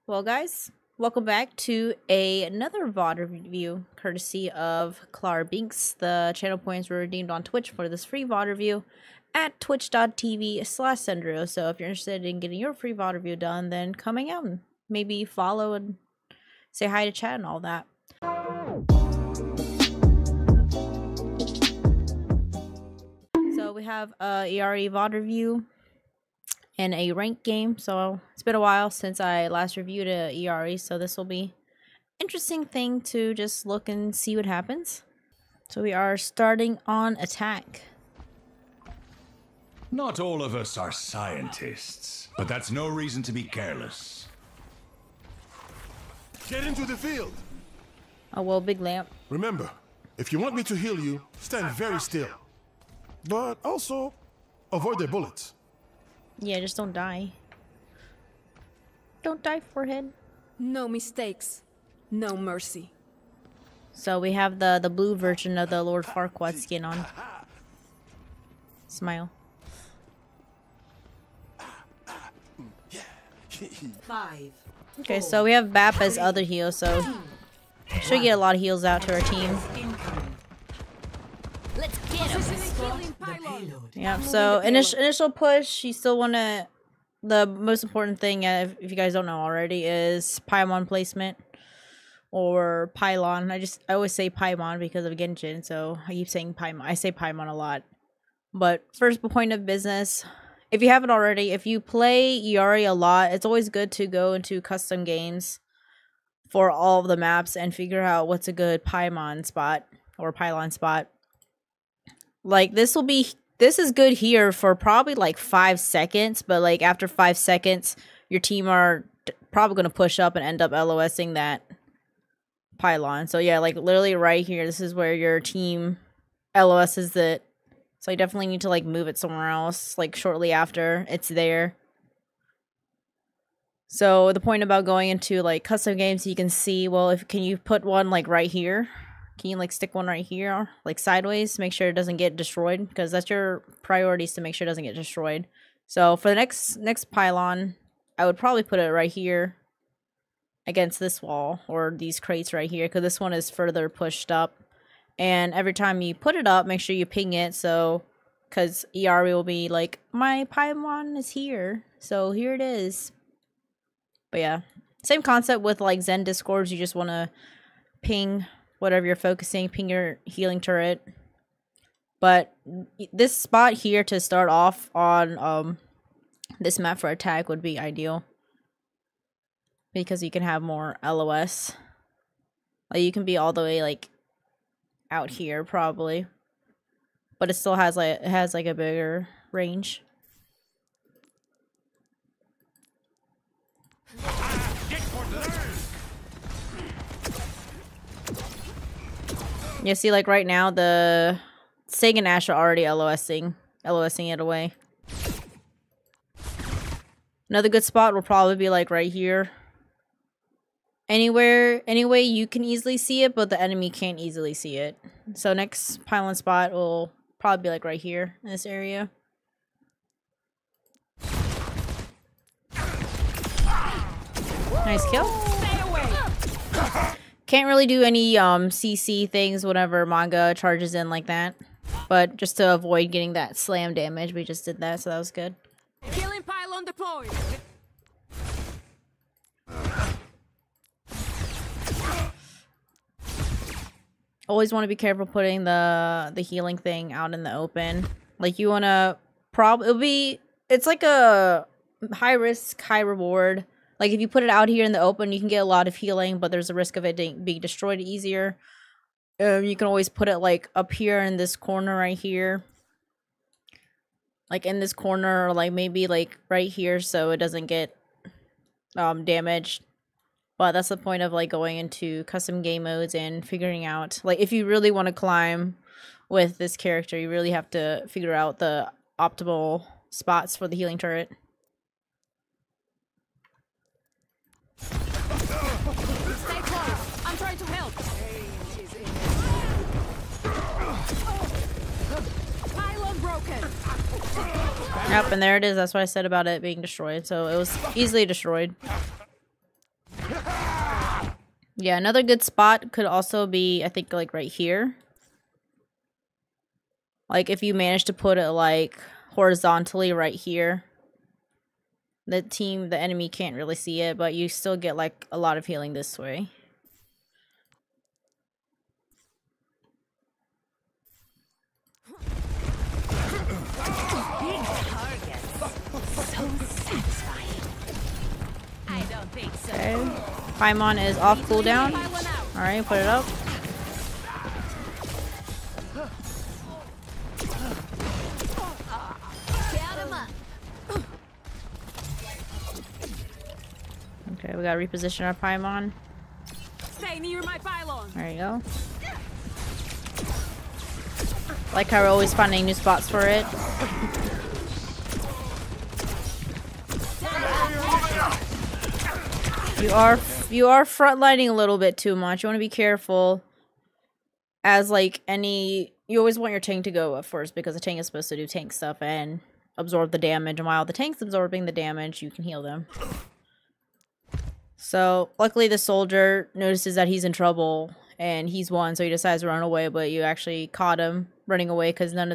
Well, guys, welcome back to another VOD review, courtesy of Clara Binks. The channel points were redeemed on Twitch for this free VOD review at twitch.tv/Cendriel. So if you're interested in getting your free VOD review done, then coming out and maybe follow and say hi to chat and all that. So we have a ILLARI VOD review and a ranked game. So it's been a while since I last reviewed a ILLARI, so this will be interesting thing to just look and see what happens. So we are starting on attack. Not all of us are scientists, but that's no reason to be careless. Get into the field. Oh well, big lamp. Remember, if you want me to heal you, stand very still. But also, avoid their bullets. Yeah, just don't die. Don't die, forehead. No mistakes, no mercy. So we have the blue version of the Lord Farquaad skin on. Smile. 5. Okay, so we have Bap as other heal, so should get a lot of heals out to our team. Let's get him. Yeah, so initial push, you still want to... The most important thing, if you guys don't know already, is Paimon placement. Or Pylon. I always say Paimon because of Genshin, so I keep saying Paimon. I say Paimon a lot. But first point of business, if you haven't already, if you play ILLARI a lot, it's always good to go into custom games for all of the maps and figure out what's a good Paimon spot or Pylon spot. Like this is good here for probably like 5 seconds, but like after 5 seconds, your team are probably going to push up and end up LOSing that pylon. So yeah, like literally right here, this is where your team LOSs it. So you definitely need to like move it somewhere else, like shortly after it's there. So the point about going into like custom games, you can see, well, can you put one like right here? Can you like stick one right here, like sideways, make sure it doesn't get destroyed, because that's your priorities, to make sure it doesn't get destroyed. So for the next pylon, I would probably put it right here against this wall or these crates right here, because this one is further pushed up. And every time you put it up, make sure you ping it, so because ILLARI will be like, my pylon is here, so here it is. But yeah, same concept with like Zen discords. You just want to ping whatever you're focusing, ping your healing turret. But this spot here to start off on this map for attack would be ideal, because you can have more LOS. Like you can be all the way like out here probably, but it still has like a bigger range. You see, like right now, the Seg and Ashe are already LOSing it away. Another good spot will probably be like right here. Anyway, you can easily see it, but the enemy can't easily see it. So next pylon spot will probably be like right here in this area. Nice kill. Can't really do any CC things whenever manga charges in like that. But just to avoid getting that slam damage, we just did that, so that was good. Killing pylon deployed. Always want to be careful putting the healing thing out in the open. Like you want to it's like a high risk, high reward. Like, if you put it out here in the open, you can get a lot of healing, but there's a risk of it being destroyed easier. You can always put it, like, up here in this corner right here. Like, in this corner, or, like, maybe, like, right here, so it doesn't get damaged. But that's the point of, like, going into custom game modes and figuring out, like, if you really want to climb with this character, you really have to figure out the optimal spots for the healing turret. Stay close. I'm trying to help. Pylon broken. Yep, and there it is. That's what I said about it being destroyed. So it was easily destroyed. Yeah, another good spot could also be, I think, like right here. Like if you manage to put it like horizontally right here. The enemy can't really see it, but you still get like a lot of healing this way. Big target. So satisfying. I don't think so. Okay. Paimon is off cooldown. Alright, put it up. Okay, we gotta reposition our Paimon. Stay near my pylon. There you go. Like how we're always finding new spots for it. You are frontlining a little bit too much. You want to be careful. As like you always want your tank to go up first because the tank is supposed to do tank stuff and absorb the damage. And while the tank's absorbing the damage, you can heal them. So luckily the soldier notices that he's in trouble and he's won, so he decides to run away. But you actually caught him running away because none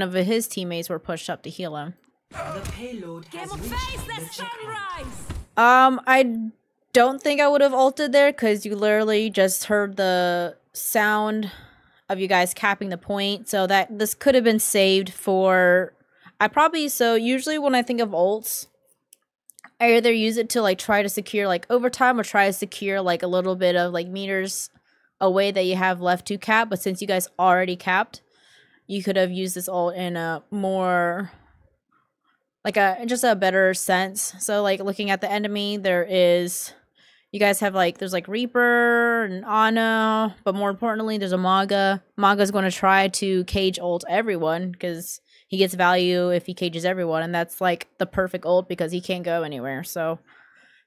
of his teammates were pushed up to heal him. The payload has Face reached the the checkpoint. sunrise. I don't think I would have ulted there because you literally just heard the sound of you guys capping the point. So that this could have been saved for. So usually when I think of ults, I either use it to like try to secure like overtime or try to secure like a little bit of like meters away that you have left to cap. But since you guys already capped, you could have used this ult in a more like just a better sense. So like looking at the enemy, you guys have like there's like Reaper and Ana, but more importantly there's a Maga. Maga's going to try to cage ult everyone because he gets value if he cages everyone, and that's like the perfect ult because he can't go anywhere. So,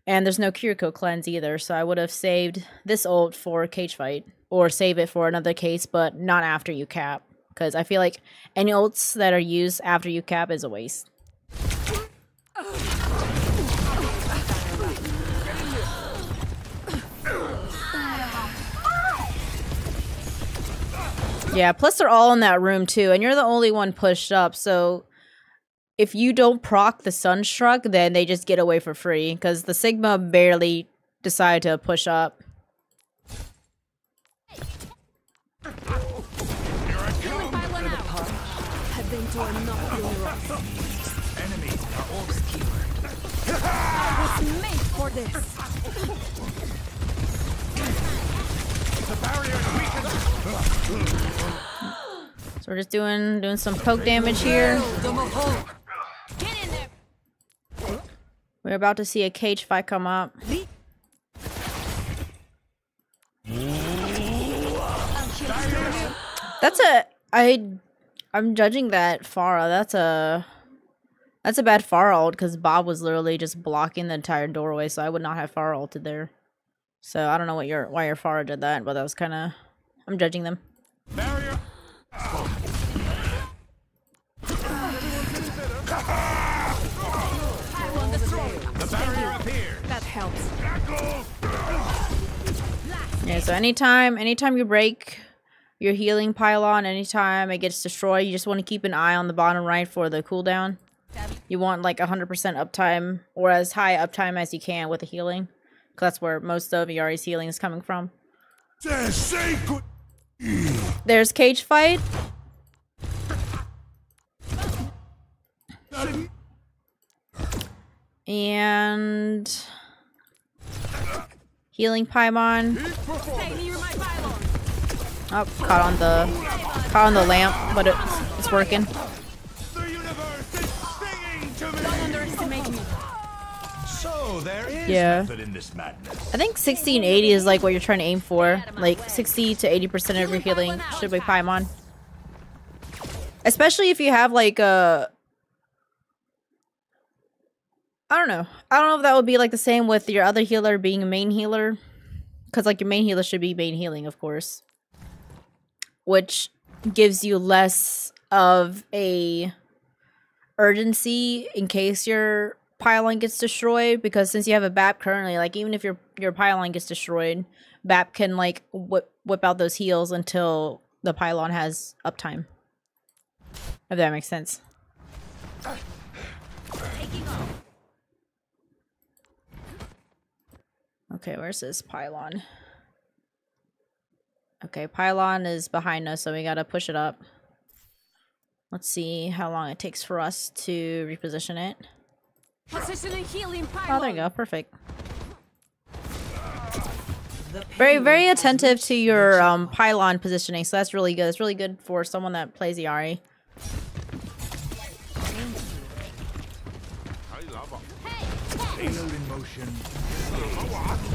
and there's no Kiriko cleanse either, so I would have saved this ult for a cage fight or save it for another case, but not after you cap, because I feel like any ults that are used after you cap is a waste. Yeah, plus they're all in that room too, and you're the only one pushed up, so if you don't proc the Sunstruck, then they just get away for free, because the Sigma barely decide to push up. Killing pylon out. Have been to enough funerals. Enemies are obscured. I was made for this. The barrier is weakened. So we're just doing some poke damage here. Get in there. We're about to see a cage fight come up. I'm judging that Pharah. That's a bad Pharah ult because Bob was literally just blocking the entire doorway, so I would not have Pharah ulted there. So I don't know why your Pharah did that, but that was kind of, I'm judging them. Barrier. Pylon destroyed. The barrier appears. That helps. Yeah, so anytime you break your healing pylon, anytime it gets destroyed, you just want to keep an eye on the bottom right for the cooldown. You want like 100% uptime or as high uptime as you can with the healing. Because that's where most of Yari's healing is coming from. There's cage fight. And healing Paimon. Stay near my pylon. Oh, caught on the lamp, but it's working. The universe is singing to me. Don't underestimate me. So there is Yeah. method in this madness. I think 60 and 80 is like what you're trying to aim for. Like 60 to 80% of your healing should be Paimon. Especially if you have like a... I don't know if that would be like the same with your other healer being a main healer. Because like your main healer should be main healing, of course. Which gives you less of a urgency in case your pylon gets destroyed, because since you have a BAP currently, like even if your pylon gets destroyed, BAP can like whip out those heals until the pylon has uptime. If that makes sense. Okay, where's this pylon? Okay, pylon is behind us, so we gotta push it up. Let's see how long it takes for us to reposition it. Positioning healing Oh, pylon. there you go. Perfect. Very, very attentive to your pylon positioning, so that's really good. It's really good for someone that plays ILLARI.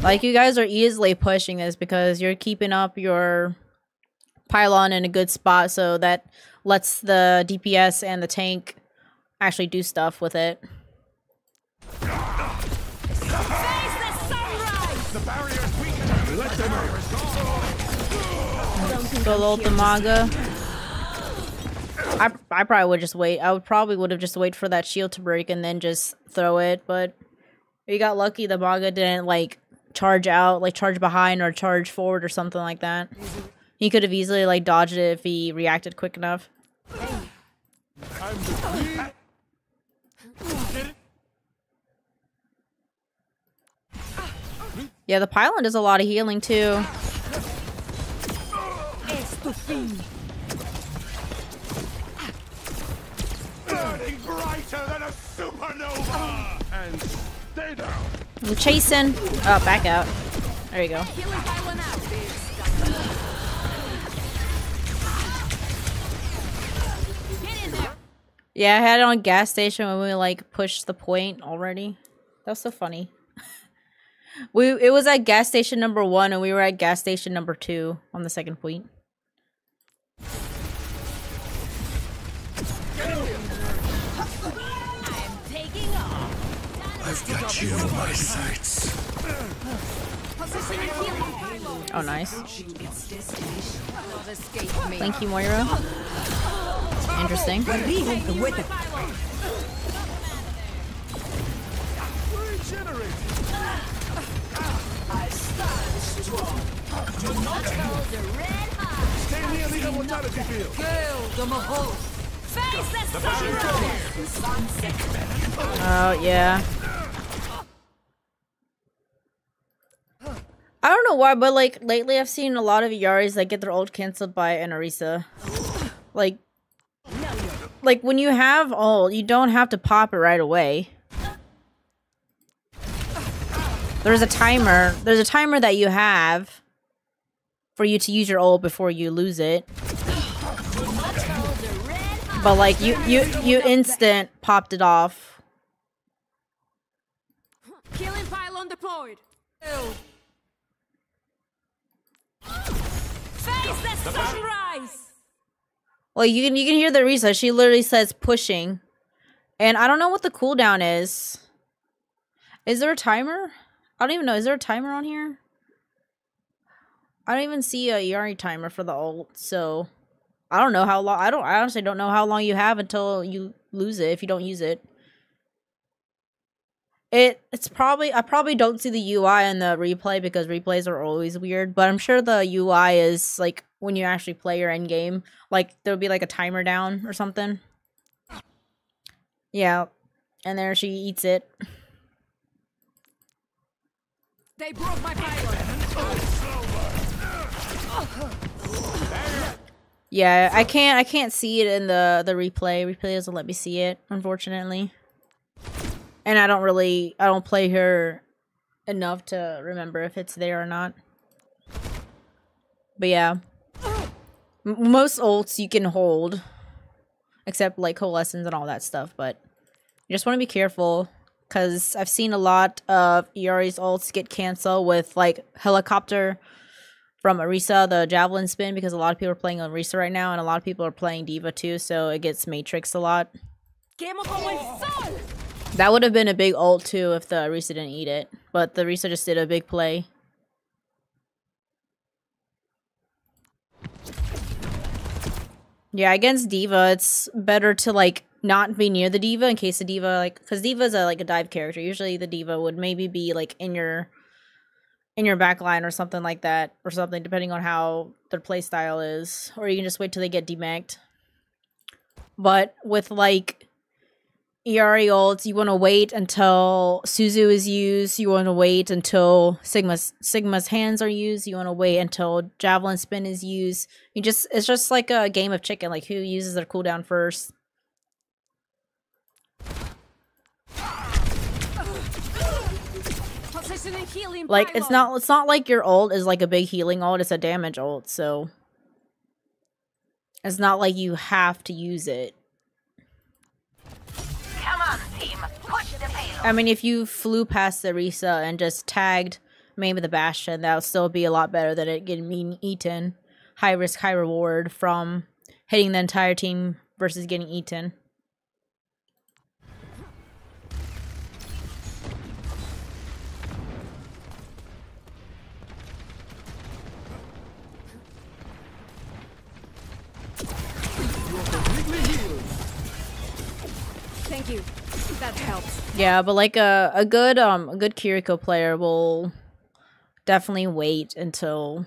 Like, you guys are easily pushing this because you're keeping up your pylon in a good spot, so that lets the DPS and the tank actually do stuff with it. The barrier's weakened. Let them Go ult the manga. I probably would just wait. I would have just wait for that shield to break and then just throw it, but we got lucky the manga didn't like charge out, like charge behind or charge forward or something like that. He could have easily like dodged it if he reacted quick enough. Yeah, the pylon does a lot of healing too. burning brighter than a supernova. And stay down. I'm chasing. Oh, back out. There you go. Healing pylon out. Get in there. Yeah, I had it on gas station when we like pushed the point already. That was so funny. It was at gas station number 1 and we were at gas station number 2 on the second point. I'm taking off. I've got you in my sights. Positioning healing pylon. Oh, nice. Not escape me. Thank you, Moira. Interesting. Stay near the immortality field. Face the sunrise. Oh, yeah. I don't know why, but like lately I've seen a lot of Yaris that get their ult cancelled by an Orisa. Like when you have ult, you don't have to pop it right away. There's a timer. There's a timer that you have for you to use your ult before you lose it. But like you instant popped it off. Killing pylon deployed. Face the sunrise. Well, you can hear the Orisa. She literally says pushing, and I don't know what the cooldown is. Is there a timer? I don't even know. Is there a timer on here? I don't even see a ILLARI timer for the ult, so I don't know how long. I honestly don't know how long you have until you lose it if you don't use it. It's probably, I probably don't see the UI in the replay because replays are always weird, but I'm sure the UI is like when you actually play your end game, like there'll be like a timer down or something. Yeah, and there she eats it. They broke my pylon. Yeah, I can't see it in the replay. Replay doesn't let me see it, unfortunately. And I don't play her enough to remember if it's there or not. But yeah. Most ults you can hold. Except like coalescence and all that stuff, but you just want to be careful. Because I've seen a lot of ILLARI's ults get canceled with like helicopter from Orisa, the javelin spin, because a lot of people are playing Orisa right now, and a lot of people are playing Diva too, so it gets matrixed a lot. That would have been a big ult too if the Orisa didn't eat it, but the Orisa just did a big play. Yeah, against Diva, it's better to like not be near the diva in case the diva like, because diva's like a dive character. Usually the diva would maybe be like in your back line or something like that, or something, depending on how their playstyle is. Or you can just wait till they get demacked. But with like ILLARI ults, you want to wait until Suzu is used. You want to wait until Sigma's hands are used. You want to wait until Javelin Spin is used. It's just like a game of chicken, like who uses their cooldown first. Like it's not like your ult is like a big healing ult, it's a damage ult, so it's not like you have to use it. Come on, team. Push the payload. I mean, if you flew past the Risa and just tagged maybe the Bastion, that would still be a lot better than it getting eaten. High risk, high reward from hitting the entire team versus getting eaten. Thank you. That helps. Yeah, but like a good Kiriko player will definitely wait until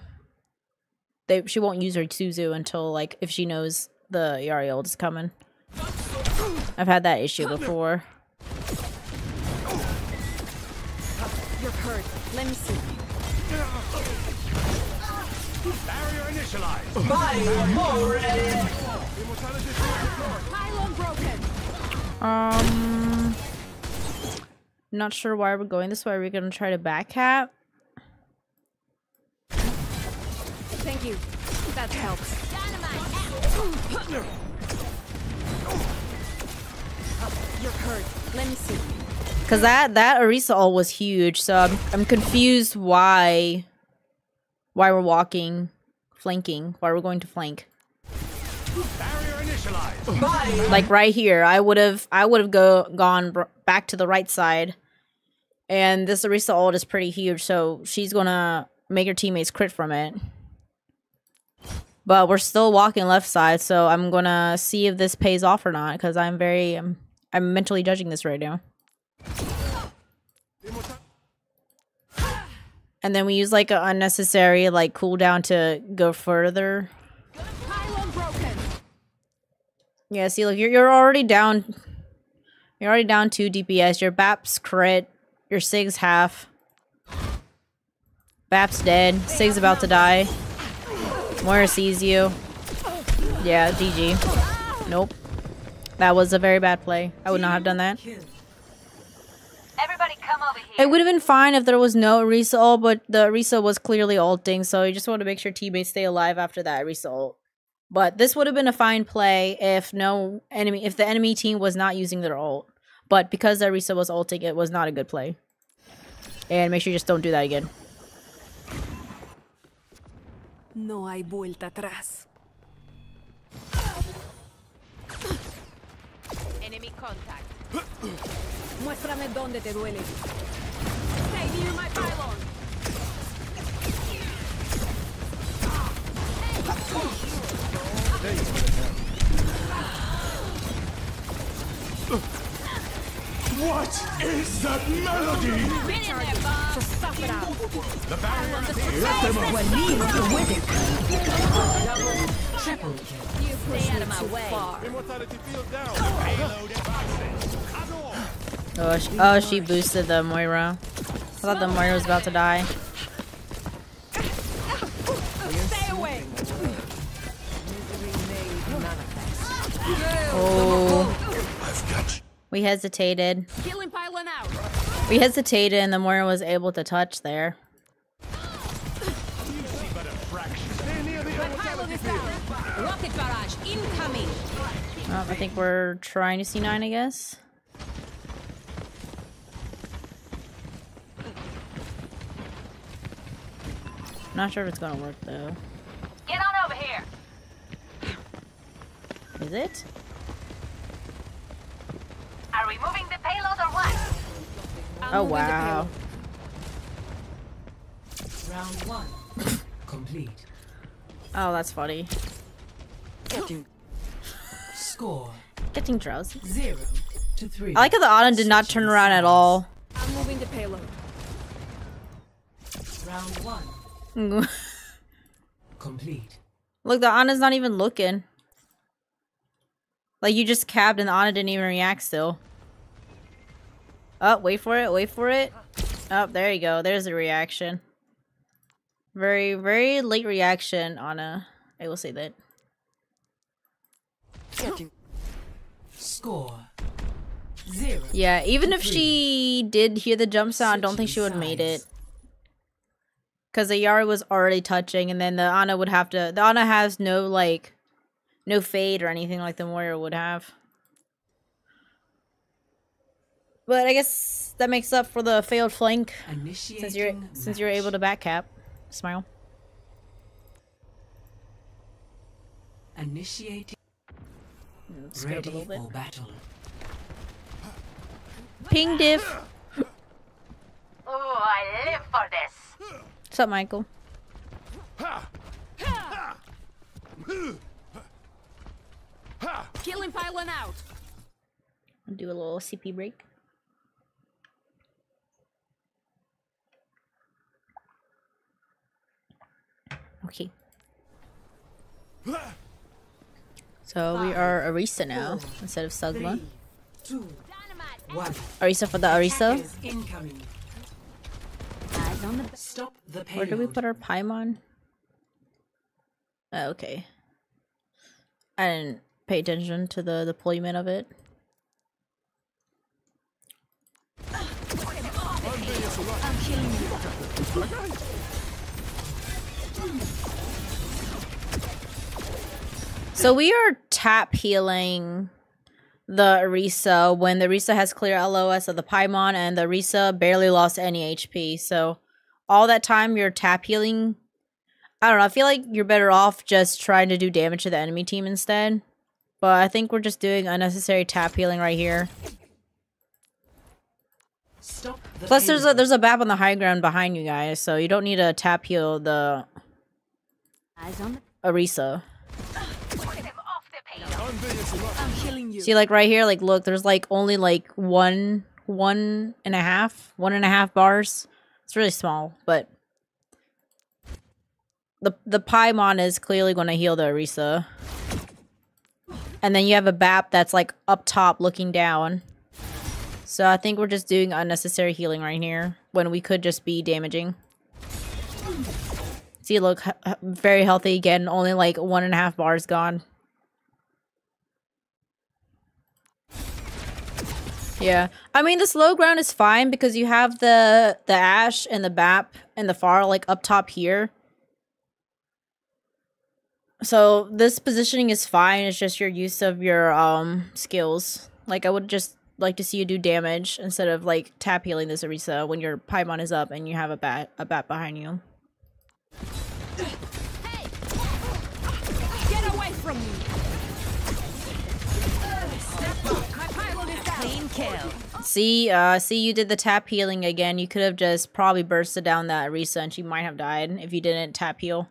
she won't use her Suzu until like if she knows the ILLARI ult is coming. I've had that issue before. You're hurt. Let me see. Barrier initialized. Pylon broken. Not sure why we're going this way. Are we gonna try to back cap? Thank you. That helps. You're hurt. Let me see. Cause that Orisa ult was huge, so I'm confused why we're walking, flanking, why we're going to flank. Barrier initialized. Like right here, I would have gone back to the right side, and this Orisa ult is pretty huge, so she's gonna make her teammates crit from it. But we're still walking left side, so I'm gonna see if this pays off or not, because I'm mentally judging this right now. And then we use like an unnecessary like cooldown to go further. Pylon broken. Yeah, see, look, you're already down. You're already down 2 DPS. Your BAP's crit. Your Sig's half. BAP's dead. Sig's about to die. Moira sees you. Yeah, GG. Nope. That was a very bad play. I would not have done that. Everybody come over here. It would have been fine if there was no Orisa ult, but the Orisa was clearly ulting, so you just want to make sure teammates stay alive after that Orisa ult. But this would have been a fine play if the enemy team was not using their ult. But because the Orisa was ulting, it was not a good play. And make sure you just don't do that again. No hay vuelta atrás. Enemy contact. Muéstrame dónde te duele. Stay near my pylon. What is that melody? Get in there, Bob. Just stuff it out. The barrier You Stay out of my way. Immortality field down. Payload advances. Oh, she boosted the Moira. I thought the Moira was about to die. stay away. Oh. I've got you. We hesitated. Killing pylon out. We hesitated and the Moira was able to touch there. But a fraction. Stay near the Pylon is down. Rocket barrage incoming. Oh, I think we're trying to C9, I guess. Not sure if it's gonna work though. Get on over here. Is it? Are we moving the payload or what? Oh wow. Round 1 complete. Oh, that's funny. Score Getting drowsy. 0 to 3. I like how the Ana did not turn around at all. I'm moving the payload. Round 1 complete. Look, the Ana's not even looking. Like, you just capped and the Ana didn't even react still. Oh, wait for it, wait for it. Oh, there you go. There's the reaction. Very, very late reaction, Ana. I will say that. Score 0. Yeah, even if she did hear the jump sound, I don't think she would have made it. Because the Yari was already touching, and then the Ana would have to... The Ana has no, like... No fade or anything like the Moira would have. But I guess that makes up for the failed flank. Since you're able to back cap. Smile. Initiating. Skip a little bit. For battle. Ping diff. Oh, I live for this. What's up, Michael? Killing pylon out. I'll do a little CP break. Okay. So we are Arisa now instead of Sugma. 2 1. Arisa for the Arisa. Is incoming. Eyes on the Stop the payload. Where do we put our Paimon? Oh, okay. I didn't pay attention to the deployment of it. So we are tap healing the Arisa when the Arisa has clear LOS of the Paimon and the Arisa barely lost any HP. So all that time you're tap healing. I don't know, I feel like you're better off just trying to do damage to the enemy team instead. But I think we're just doing unnecessary tap healing right here. Stop the Plus payload. there's a BAP on the high ground behind you guys, so you don't need to tap heal the eyes on the Arisa. I'm killing you. See, like right here, like look, there's like only like one and a half bars. It's really small, but the Paimon is clearly going to heal the Arisa. And then you have a BAP that's like up top looking down. So I think we're just doing unnecessary healing right here when we could just be damaging. See, look, very healthy again, only like 1.5 bars gone. Yeah, I mean, this low ground is fine because you have the Ashe and the BAP and the Pharah like up top here. So this positioning is fine. It's just your use of your skills. Like I would just like to see you do damage instead of like tap healing this Arisa when your Paimon is up and you have a BAP behind you. Hey! Get away from me! My pylon is down. Clean kill. See, you did the tap healing again. You could have just probably bursted down that Arisa and she might have died if you didn't tap heal.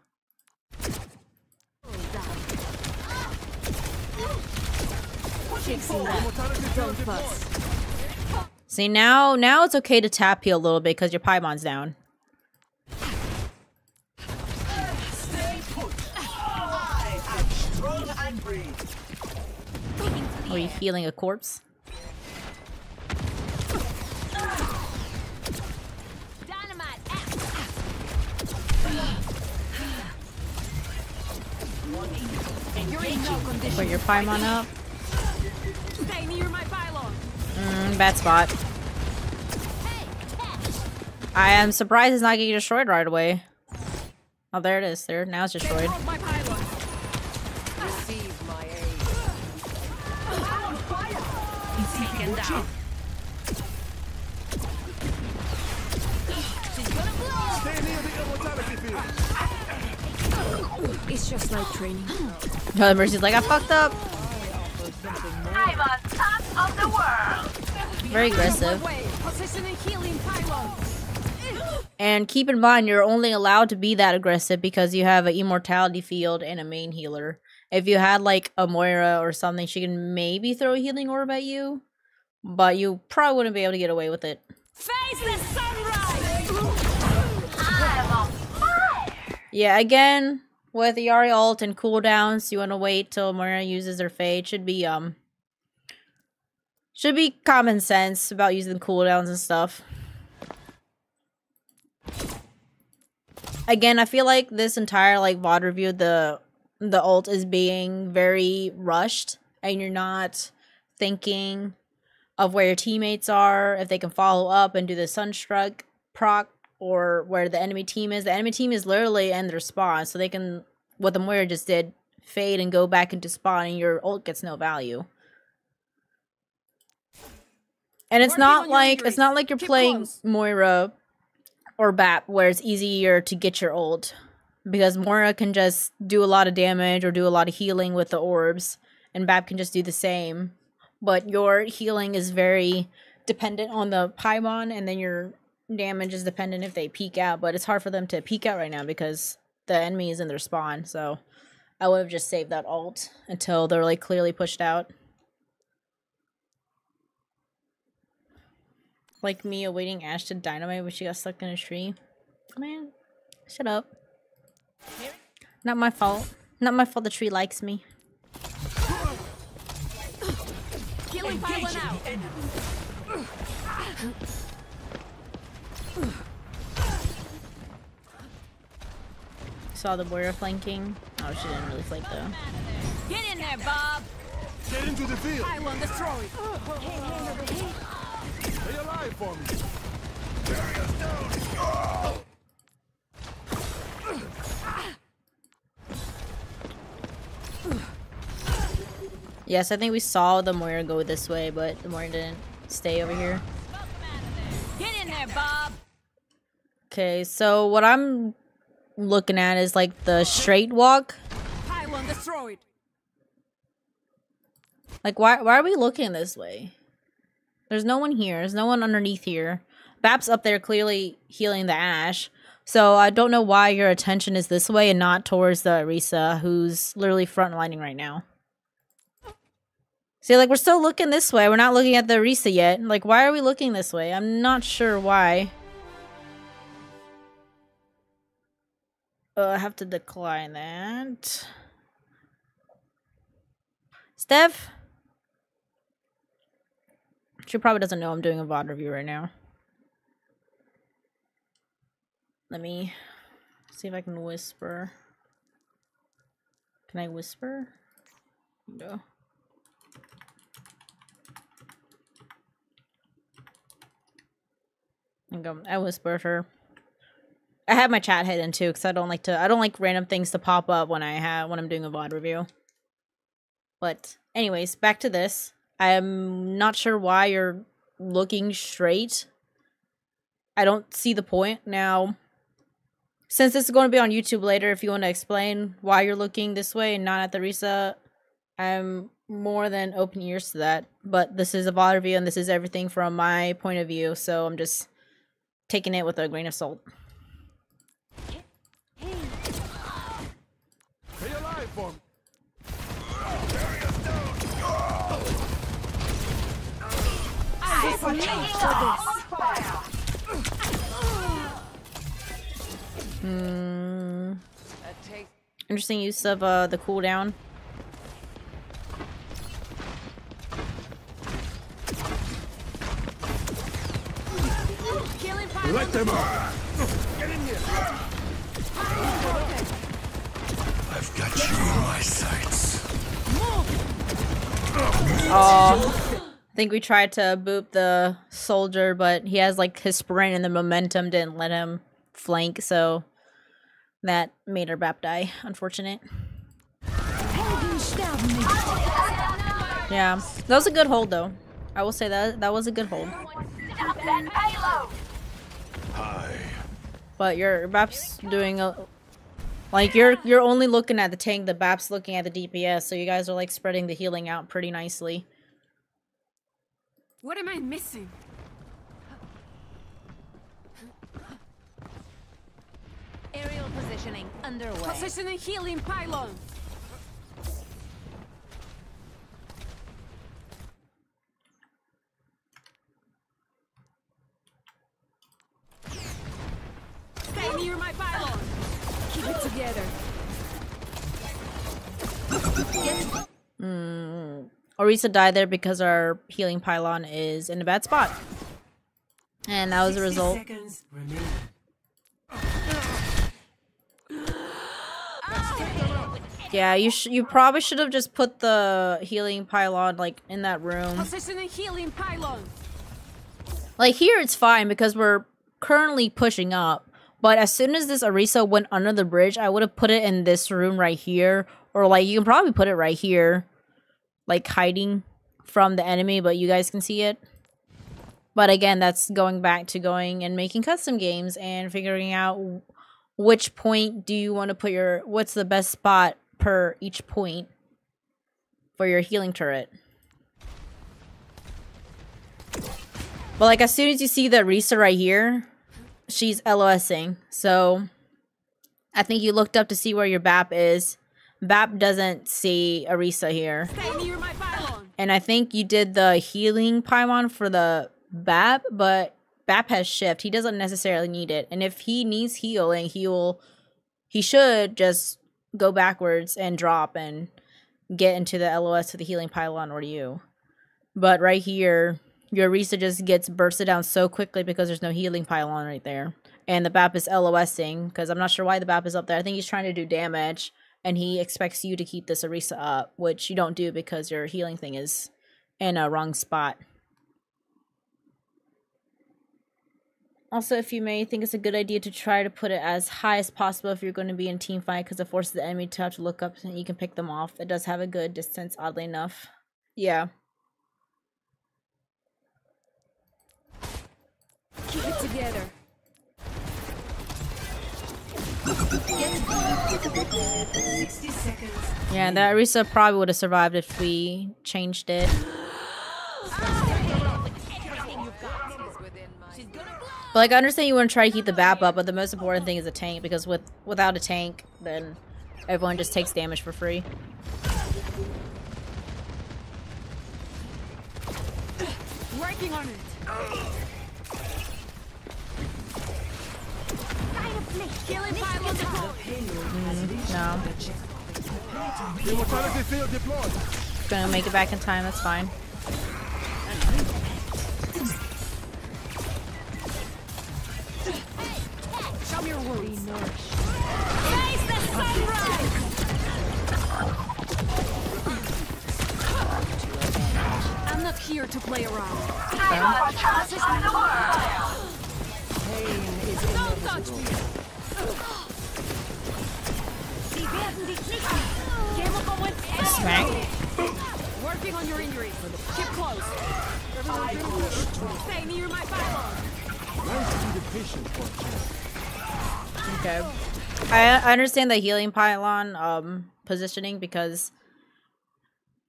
Don't fuss. See, now it's okay to tap heal a little bit because your Paimon's down. Are you healing a corpse? Dynamite. You're in no condition. Put your Paimon up. Stay near my pylon. Bad spot. I am surprised it's not getting destroyed right away. Oh, there it is. There, now it's destroyed. My pylon. Receive my aid. Taken down. She's gonna blow. Stay near the immortality field. It's just like training. Oh, Mercy's like, I fucked up. I'm on top of the world. Very aggressive. Positioning healing pylon. And keep in mind, you're only allowed to be that aggressive because you have an immortality field and a main healer. If you had like a Moira or something, she can maybe throw a healing orb at you, but you probably wouldn't be able to get away with it. Face the sunrise! Yeah, again, with the Yari ult and cooldowns, you want to wait till Moira uses her fade. Should be common sense about using cooldowns and stuff. Again, I feel like this entire like VOD review, the ult is being very rushed, and you're not thinking of where your teammates are, if they can follow up and do the Sunstruck proc, or where the enemy team is. The enemy team is literally in their spawn, so they can, what the Moira just did, fade and go back into spawn, and your ult gets no value. And it's not like you're playing Moira or BAP where it's easier to get your ult, because Moira can just do a lot of damage or do a lot of healing with the orbs, and BAP can just do the same. But your healing is very dependent on the Paimon, and then your damage is dependent if they peek out. But it's hard for them to peek out right now because the enemy is in their spawn. So I would have just saved that ult until they're like clearly pushed out. Like me awaiting Ashe to dynamite when she got stuck in a tree. Man, shut up. Not my fault. Not my fault the tree likes me. Killing pylon out. Saw the Moira flanking. Oh, she didn't really flank though. Get in there, Bob. Get into the field. Pylon destroyed. Stay alive for me. Yes, I think we saw the Moira go this way, but the Moira didn't stay over here. Get in there, Bob. Okay, so what I'm looking at is like the straight walk. Pylon destroyed. Like, why are we looking this way? There's no one here. There's no one underneath here. BAP's up there clearly healing the Ashe. So I don't know why your attention is this way and not towards the Orisa, who's literally frontlining right now. See, like, we're still looking this way. We're not looking at the Orisa yet. Like, why are we looking this way? I'm not sure why. I have to decline that. Steph? She probably doesn't know I'm doing a VOD review right now. Let me see if I can whisper. Can I whisper? No. I whispered her. I have my chat hidden too, because I don't like random things to pop up when I'm doing a VOD review. But anyways, back to this. I'm not sure why you're looking straight. I don't see the point. Now, since this is going to be on YouTube later, if you want to explain why you're looking this way and not at the Orisa, I'm more than open ears to that. But this is a VOD review, and this is everything from my point of view, so I'm just taking it with a grain of salt. Stay alive for me. Interesting use of the cooldown. Let them out. Get in here. I've got you in my sights. Oh, I think we tried to boop the soldier, but he has like his sprint and the momentum didn't let him flank, so that made our BAP die. Unfortunate. Yeah, that was a good hold though. I will say that was a good hold. But your BAP's doing a, like, you're only looking at the tank, the BAP's looking at the DPS, so you guys are like spreading the healing out pretty nicely. What am I missing? Aerial positioning underway. Positioning healing pylon. it together. Orisa died there because our healing pylon is in a bad spot. And that was the 60 result. seconds remaining. Yeah, you probably should have just put the healing pylon like in that room. Positioning healing pylon. Like here it's fine because we're currently pushing up. But as soon as this Orisa went under the bridge, I would have put it in this room right here. Or like you can probably put it right here. Like hiding from the enemy, but you guys can see it. But again, that's going back to going and making custom games and figuring out which point do you want to put your... What's the best spot per each point for your healing turret. But like as soon as you see the Orisa right here, she's LOSing. So I think you looked up to see where your BAP is. BAP doesn't see Orisa here. Stay near my pylon. And I think you did the healing pylon for the BAP, but BAP has shift. He doesn't necessarily need it. And if he needs healing, he should just go backwards and drop and get into the LOS to the healing pylon or you. But right here, your Orisa just gets bursted down so quickly because there's no healing pylon right there. And the BAP is LOSing because I'm not sure why the BAP is up there. I think he's trying to do damage. And he expects you to keep this Orisa up, which you don't do because your healing thing is in a wrong spot. Also, if you may think it's a good idea to try to put it as high as possible if you're going to be in a team fight because it forces the enemy to have to look up and you can pick them off. It does have a good distance, oddly enough. Yeah. Keep it together. Yeah, that Orisa probably would have survived if we changed it. But like, I understand you want to try to keep the BAP up, but the most important thing is a tank, because without a tank, then everyone just takes damage for free. Working on it. Killing pylon deployed. No. Immortality field deployed. Gonna make it back in time, that's fine. Show me your wounds. Face the sunrise! I'm not here to play around. Don't touch me! Smack. Working on your injury. Keep close. Stay near my pylon. Okay. I understand the healing pylon positioning because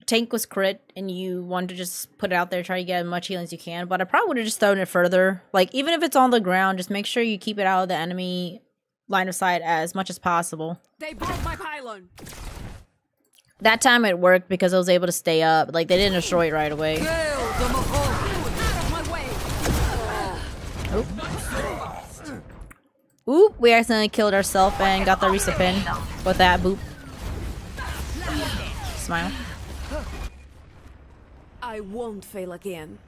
tank was crit and you wanted to just put it out there, try to get as much healing as you can, but I probably would have just thrown it further. Like, even if it's on the ground, just make sure you keep it out of the enemy line of sight as much as possible. They broke my pylon. That time it worked because I was able to stay up. Like, they didn't destroy it right away. Out of my way. Oop, we accidentally killed ourselves and got the Orisa pin with that boop. Smile. I won't fail again.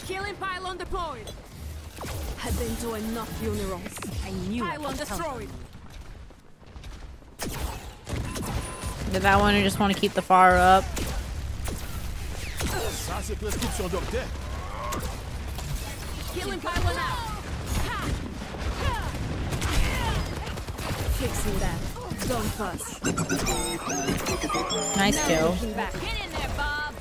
Healing pylon deployed. I've been to enough funerals. I knew it Pylon was destroyed. Did that one, you just want to keep the fire up? Ça, c'est prescription docteur. Healing pylon out. Fixing that. Don't fuss. Nice kill. Looking back. Get in there, Bob.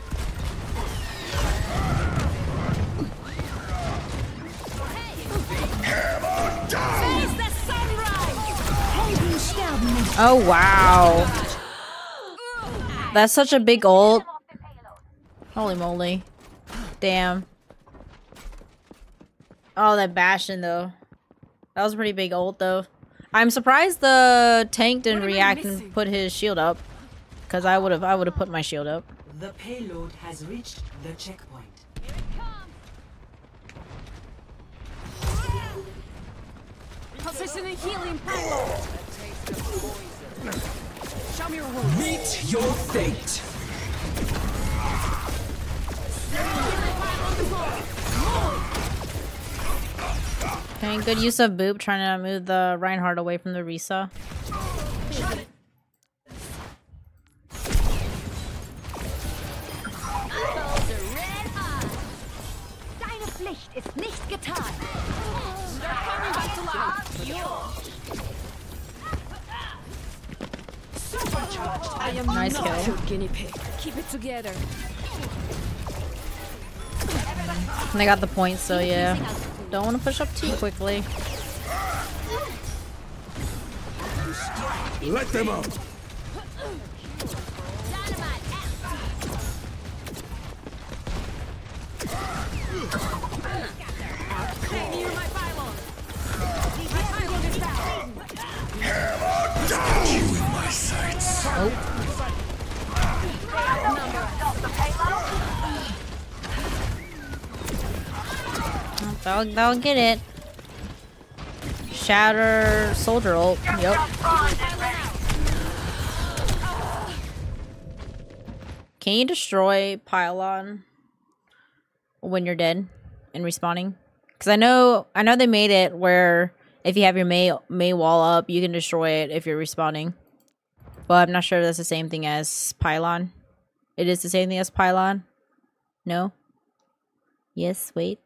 Face the sunrise. Oh, wow. That's such a big ult. Holy moly. Damn. Oh, that bashing, though. That was a pretty big ult, though. I'm surprised the tank didn't react and put his shield up. Because I would have put my shield up. The payload has reached the checkpoint. Here it comes. Toxin and healing payload. Show me your wounds. Meet your fate. Okay, good use of Boop trying to move the Reinhardt away from the Risa. Deine Pflicht ist nicht getan. They're coming back to life. Supercharged. I am Nice not kill. your guinea pig. Keep it together. And they got the point, so yeah. Don't want to push up too quickly. Let them out. Stay near my pylon. My pylon is down. You in my sights. That'll get it. Shatter soldier ult. Yep. Can you destroy pylon when you're dead and respawning? Because I know they made it where if you have your May wall up, you can destroy it if you're respawning. But I'm not sure if that's the same thing as pylon. It is the same thing as pylon? No? Yes, wait.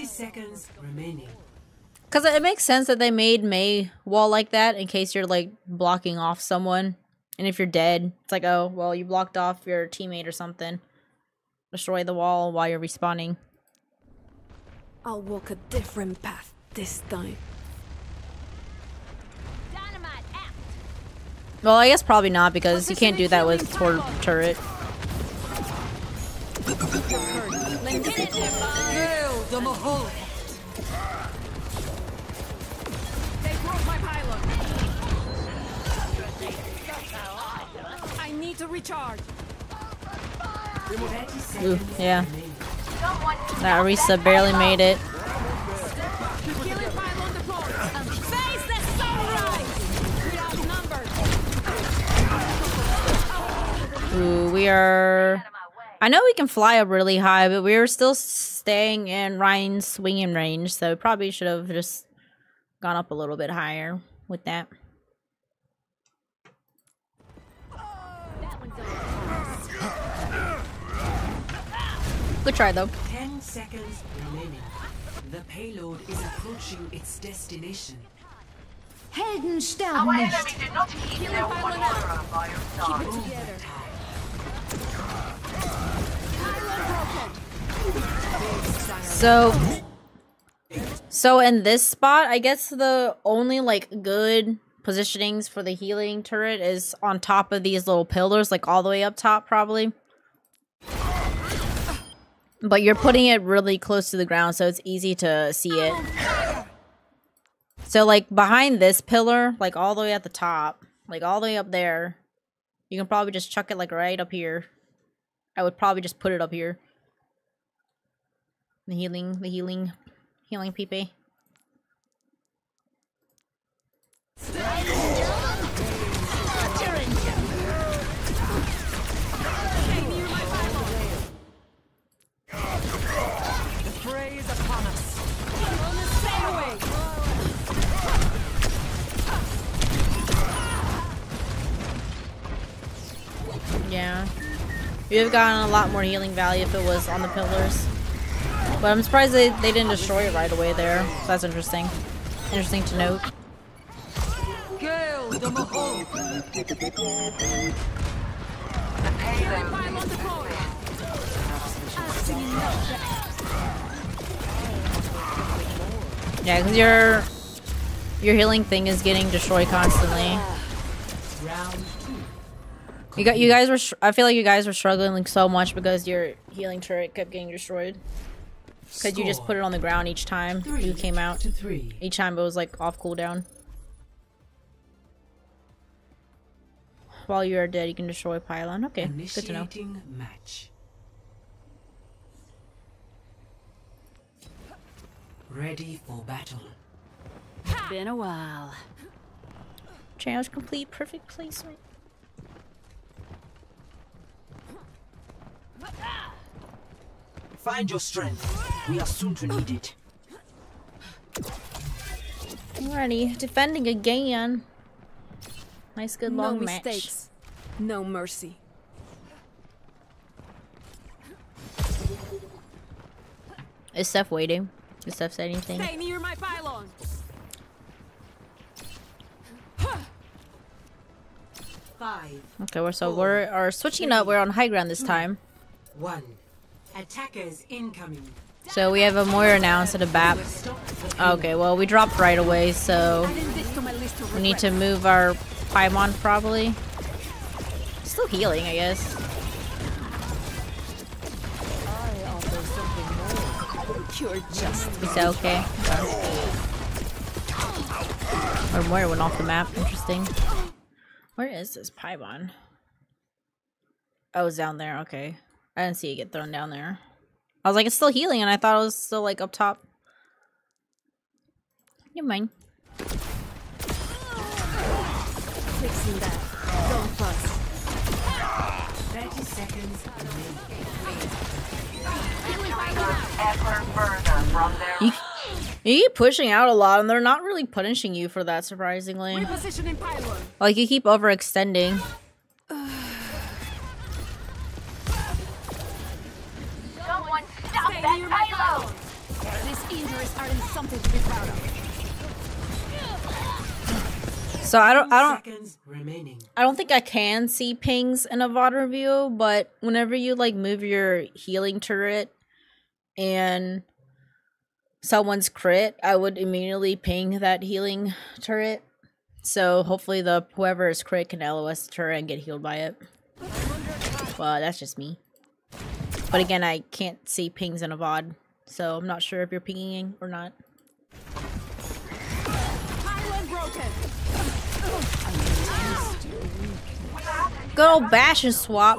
Seconds remaining. Because it makes sense that they made May wall like that in case you're like blocking off someone. And if you're dead, it's like, oh, well, you blocked off your teammate or something. Destroy the wall while you're respawning. I'll walk a different path this time. Dynamite out. Well, I guess probably not because you can't do that with turret. Hail the Mahal. They broke my pylon. I need to recharge. Ooh, yeah. That Arisa barely made it. Healing pylon deployed. Face the sunrise. We outnumbered. Ooh, we are... I know we can fly up really high, but we were still staying in Ryan's swinging range, so probably should have just gone up a little bit higher with that. Good try, though. 10 seconds remaining. The payload is approaching its destination. Helden sterben nicht. Healing pylon out. Keep it together. So in this spot, I guess the only like good positionings for the healing turret is on top of these little pillars, like all the way up top probably. But you're putting it really close to the ground, so it's easy to see it. So like behind this pillar, like all the way at the top, like all the way up there, you can probably just chuck it like right up here. I would probably just put it up here. The healing PP. The fray is upon us. Stay away. Yeah. You'd have gotten a lot more healing value if it was on the pillars. But I'm surprised they didn't destroy it right away there. So that's interesting. Interesting to note. Hail the Mahal. Healing pylon deployed. Yeah, because your healing thing is getting destroyed constantly. Round 2. You guys were. I feel like you guys were struggling like so much because your healing turret kept getting destroyed. Because you just put it on the ground each time you came out. 3. Each time it was like off cooldown. while you are dead, you can destroy a pylon. Okay, good to know. Initiating match. Ready for battle. Been a while. Challenge complete. Perfect placement. Find your strength. We are soon to need it. Alrighty, defending again. Nice, good long No match. mistakes. No mercy. Is Steph waiting? Is Steph say anything? Stay near my pylon. Okay, we're switching up. We're on high ground this time. 1. Attackers incoming. So we have a Moira now instead of BAP. Okay, well we dropped right away, so we need to move our Paimon probably. Still healing, I guess. You're just Is that okay? Or Moira went off the map. Interesting. Where is this Paimon? Oh, it's down there. Okay. I didn't see it get thrown down there. I was like, it's still healing, and I thought it was still like up top. Never mind. fixing that. Don't fuss. 30 seconds You keep pushing out a lot, and they're not really punishing you for that, surprisingly. Repositioning pylon. Like, you keep overextending. Someone stop that payload! These injuries aren't something to be proud of. So I don't seconds remaining. I don't think I can see pings in a VOD review, but whenever you like move your healing turret and someone's crit, I would immediately ping that healing turret. So hopefully whoever is crit can LOS the turret and get healed by it. Well, that's just me. But again, I can't see pings in a VOD, so I'm not sure if you're pinging or not. Pylon broken. Good old bash and swap.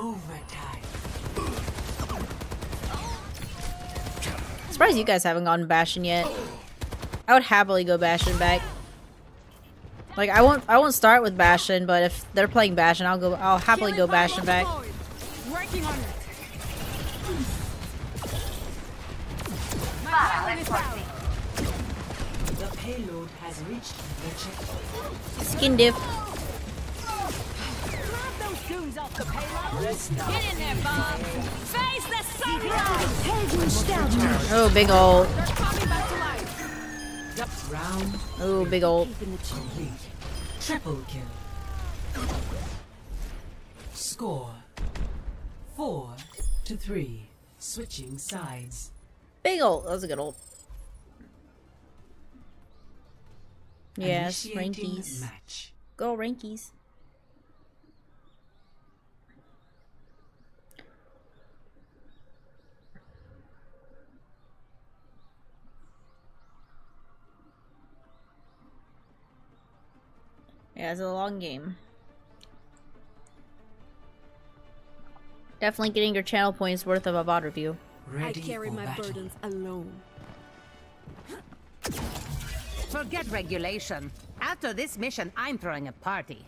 Surprised you guys haven't gone bashing yet. I would happily go bashing back. Like I won't start with bashing, but if they're playing bashing, I'll happily go bashing back. Working on it. The payload has reached the checkpoint. Skin diff. Grab those goons off the payload. Get in there, Bob! Face the sunrise! Oh, big ult. They're coming back to life. Round Oh, big ult. complete. Triple kill. Score 4-3. Switching sides. Big ult. That was a good ult. Yes, Initiating rankies. match. Go rankies. Yeah, it's a long game. Definitely getting your channel points worth of a VOD review. Ready I carry for my battle. burdens alone. Forget regulation. After this mission, I'm throwing a party.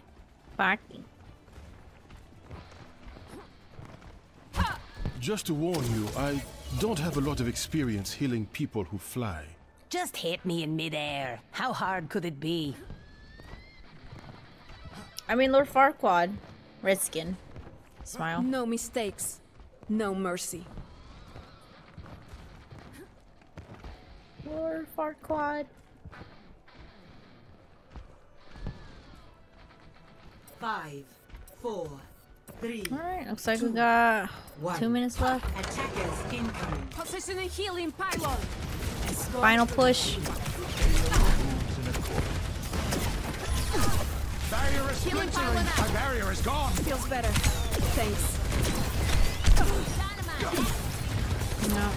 Party. Just to warn you, I don't have a lot of experience healing people who fly. Just hit me in midair. How hard could it be? I mean, Lord Farquaad. Redskin. Smile. No mistakes. No mercy. Lord Farquaad. 5, 4, 3. Alright, looks like we got 2 minutes left. Attackers incoming. Positioning healing pylon. Final push. Barrier is Healing splintering. pylon out. My barrier is gone. Feels better. Thanks. No.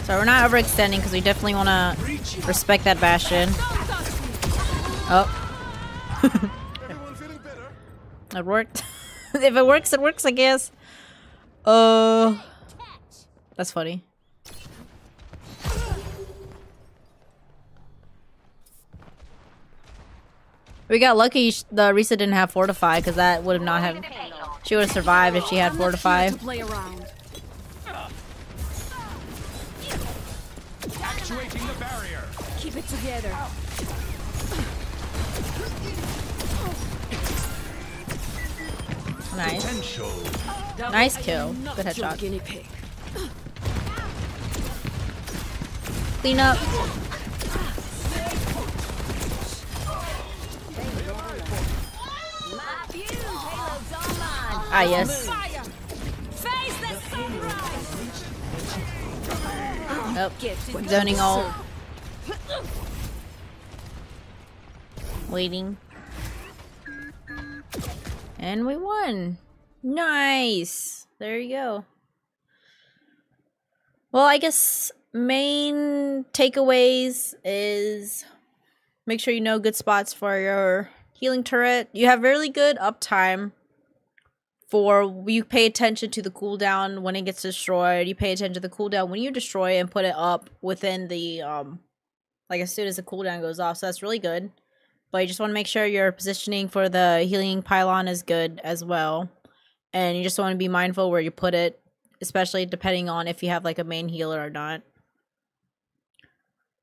So we're not overextending because we definitely want to respect that Bastion. Oh. Everyone feeling better? It worked. If it works, I guess. That's funny. We got lucky the Risa didn't have Fortify, because that would have not have... She would have survived if she had Fortify. Play around. Actuating the barrier. Keep it together. Nice. Potential. Nice kill. Good headshot. Guinea pig. Clean up. Ah, yes. Nope. Zoning ult. Waiting. And we won. Nice. There you go. Well, I guess main takeaways is make sure you know good spots for your healing turret. You have really good uptime for you pay attention to the cooldown when it gets destroyed. You pay attention to the cooldown when you destroy and put it up within the like as soon as the cooldown goes off. So that's really good. But you just want to make sure your positioning for the healing pylon is good as well. And you just want to be mindful where you put it, especially depending on if you have like a main healer or not.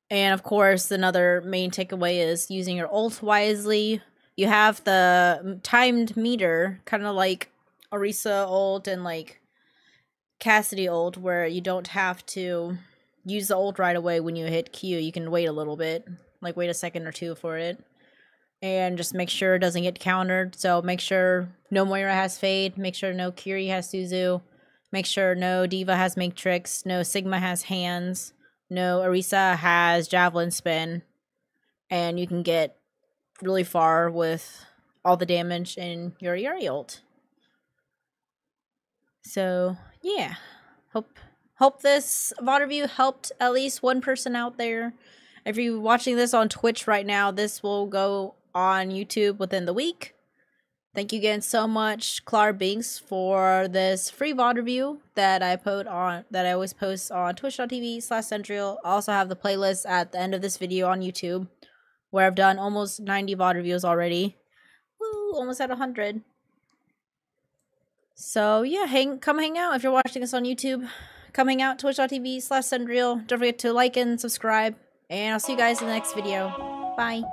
And of course, another main takeaway is using your ult wisely. You have the timed meter, kind of like Orisa ult and like Cassidy ult, where you don't have to use the ult right away when you hit Q. You can wait a little bit, like wait a second or two for it. And just make sure it doesn't get countered. So make sure no Moira has Fade. Make sure no Kiri has Suzu. Make sure no Diva has Matrix. No Sigma has Hands. No Orisa has Javelin Spin. And you can get really far with all the damage in your Yuri ult. So, yeah. Hope this VOD review helped at least one person out there. If you're watching this on Twitch right now, this will go on YouTube within the week. Thank you again so much, Clara Binks, for this free VOD review that I always post on twitch.tv/Cendriel. I also have the playlist at the end of this video on YouTube, where I've done almost 90 VOD reviews already. Woo, almost at 100. So yeah, come hang out if you're watching this on YouTube. Come hang out, twitch.tv/Cendriel. Don't forget to like and subscribe, and I'll see you guys in the next video. Bye.